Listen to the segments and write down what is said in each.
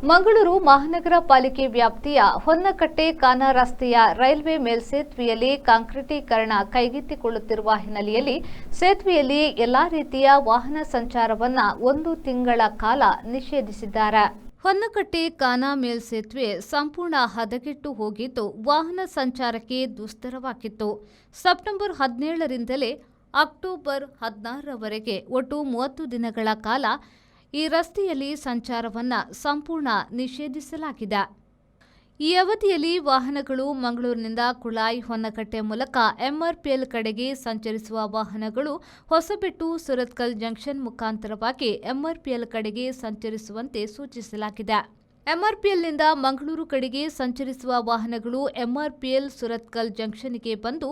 ಮಂಗಳೂರು ಮಹಾನಗರ ಪಾಲಿಕೆ ವ್ಯಾಪ್ತಿಯ ಹೊನ್ನಕಟ್ಟೆ-ಕಾನ ರಸ್ತೆಯ ರೈಲ್ವೆ ಮೇಲ್ಸೇತುವೆಯಲ್ಲಿ ಕಾಂಕ್ರೀಟೀಕರಣ ಕೈಗೆತ್ತಿಕೊಳ್ಳುತ್ತಿರುವ ಹಿನ್ನೆಲೆಯಲ್ಲಿ ಸೇತುವೆಯಲ್ಲಿ ಎಲ್ಲಾ ರೀತಿಯ ವಾಹನ ಸಂಚಾರವನ್ನು 1 ತಿಂಗಳ ಕಾಲ ನಿಷೇಧಿಸಿದ್ದಾರೆ. ಹೊನ್ನಕಟ್ಟೆ-ಕಾನ ಮೇಲ್ಸೇತುವೆ ಸಂಪೂರ್ಣ ಹದಗೆಟ್ಟು ಹೋಗಿದ್ದು ವಾಹನ ಸಂಚಾರಕ್ಕೆ ದುಸ್ತರವಾಗಿತ್ತು. ಸೆಪ್ಟೆಂಬರ್ 17ರಿಂದಲೇ ಅಕ್ಟೋಬರ್ 16ರವರೆಗೆ ಒಟ್ಟು 30 ದಿನಗಳ ಕಾಲ ಈ ರಸ್ತೆಯಲ್ಲಿ ಸಂಚಾರವನ್ನು ಸಂಪೂರ್ಣ ನಿಷೇಧಿಸಲಾಗಿದೆ. ಈ ಅವಧಿಯಲ್ಲಿ ವಾಹನಗಳು ಮಂಗಳೂರಿನಿಂದ ಕುಳಾಯಿ ಹೊನ್ನಕಟ್ಟೆ ಮೂಲಕ ಎಂಆರ್ಪಿಎಲ್ ಕಡೆಗೆ ಸಂಚರಿಸುವ ವಾಹನಗಳು ಹೊಸಬೆಟ್ಟು ಸುರತ್ಕಲ್ ಜಂಕ್ಷನ್ ಮುಖಾಂತರವಾಗಿ ಎಂಆರ್ಪಿಎಲ್ ಕಡೆಗೆ ಸಂಚರಿಸುವಂತೆ ಸೂಚಿಸಲಾಗಿದೆ. ಎಂಆರ್ಪಿಎಲ್ನಿಂದ ಮಂಗಳೂರು ಕಡೆಗೆ ಸಂಚರಿಸುವ ವಾಹನಗಳು ಎಂಆರ್ಪಿಎಲ್ ಸುರತ್ಕಲ್ ಜಂಕ್ಷನ್ಗೆ ಬಂದು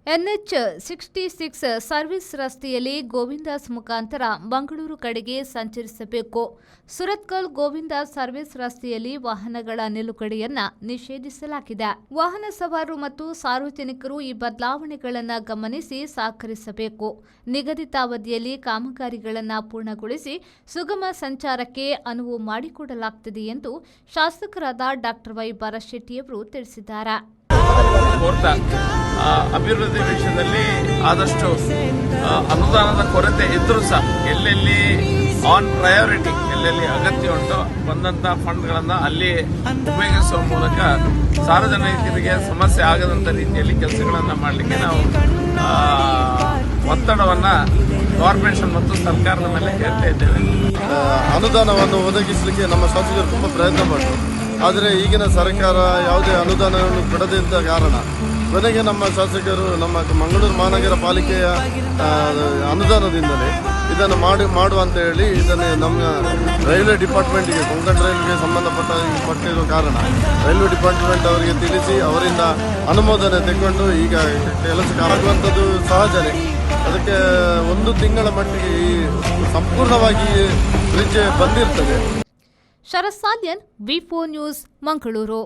NH66 ಸರ್ವಿಸ್ ರಸ್ತೆಯಲ್ಲಿ ಗೋವಿಂದಾಸ್ ಮುಖಾಂತರ ಮಂಗಳೂರು ಕಡೆಗೆ ಸಂಚರಿಸಬೇಕು. ಸುರತ್ಕಲ್ ಗೋವಿಂದಾಸ್ ಸರ್ವಿಸ್ ರಸ್ತೆಯಲ್ಲಿ ವಾಹನಗಳ ನಿಲುಗಡೆಯನ್ನ ನಿಷೇಧಿಸಲಾಗಿದೆ. ವಾಹನ ಸವಾರರು ಮತ್ತು ಸಾರ್ವಜನಿಕರು ಈ ಬದಲಾವಣೆಗಳನ್ನು ಗಮನಿಸಿ ಸಹಕರಿಸಬೇಕು. ನಿಗದಿತ ಅವಧಿಯಲ್ಲಿ ಕಾಮಗಾರಿಗಳನ್ನು ಪೂರ್ಣಗೊಳಿಸಿ ಸುಗಮ ಸಂಚಾರಕ್ಕೆ ಅನುವು ಮಾಡಿಕೊಡಲಾಗುತ್ತದೆ ಎಂದು ಶಾಸಕರಾದ ಡಾಕ್ಟರ್ ವೈ ಭರಶೆಟ್ಟಿಯವರು ತಿಳಿಸಿದ್ದಾರೆ. ಅಭಿವೃದ್ಧಿ ವಿಷಯದಲ್ಲಿ ಆದಷ್ಟು ಅನುದಾನದ ಕೊರತೆ ಇದ್ರೂ ಸಹ ಎಲ್ಲೆಲ್ಲಿ ಆನ್ ಪ್ರಯಾರಿಟಿ ಎಲ್ಲೆಲ್ಲಿ ಅಗತ್ಯ ಉಂಟು ಬಂದಂತ ಫಂಡ್ಗಳನ್ನು ಅಲ್ಲಿ ಉಪಯೋಗಿಸುವ ಮೂಲಕ ಸಾರ್ವಜನಿಕರಿಗೆ ಸಮಸ್ಯೆ ಆಗದಂತ ರೀತಿಯಲ್ಲಿ ಕೆಲಸಗಳನ್ನು ಮಾಡಲಿಕ್ಕೆ ನಾವು ಒತ್ತಡವನ್ನು ಕಾರ್ಪೊರೇಷನ್ ಮತ್ತು ಸರ್ಕಾರದ ಮೇಲೆ ಹೇಳ್ತಾ ಇದ್ದೇವೆ. ಅನುದಾನವನ್ನು ಒದಗಿಸಲಿಕ್ಕೆ ನಮ್ಮ ಶಾಸಕರು ತುಂಬ ಪ್ರಯತ್ನ ಪಟ್ಟರು. ಆದರೆ ಈಗಿನ ಸರ್ಕಾರ ಯಾವುದೇ ಅನುದಾನವನ್ನು ಕೊಡದಿದ್ದ ಕಾರಣ ಕೊನೆಗೆ ನಮ್ಮ ಶಾಸಕರು ನಮ್ಮ ಮಂಗಳೂರು ಮಹಾನಗರ ಪಾಲಿಕೆಯ ಅನುದಾನದಿಂದಲೇ ಇದನ್ನು ಮಾಡುವ ಅಂತ ಹೇಳಿ ಇದನ್ನು ನಮ್ಮ ರೈಲ್ವೆ ಡಿಪಾರ್ಟ್ಮೆಂಟ್ಗೆ ಕೊಂಕಣ ರೈಲ್ವೆಗೆ ಸಂಬಂಧಪಟ್ಟಿರುವ ಕಾರಣ ರೈಲ್ವೆ ಡಿಪಾರ್ಟ್ಮೆಂಟ್ ಅವರಿಗೆ ತಿಳಿಸಿ ಅವರಿಂದ ಅನುಮೋದನೆ ತೆಗೆದುಕೊಂಡು ಈಗ ಕೆಲಸಕ್ಕೆ ಆಗುವಂಥದ್ದು ಸಹಜನೇ. ಅದಕ್ಕೆ 1 ತಿಂಗಳ ಮಟ್ಟಿಗೆ ಸಂಪೂರ್ಣವಾಗಿ ಬ್ರಿಡ್ಜ್ ಬಂದಿರ್ತದೆ. ಶರತ್ ಸಾಲ್ಯನ್, ವಿ4 ನ್ಯೂಸ್, ಮಂಗಳೂರು.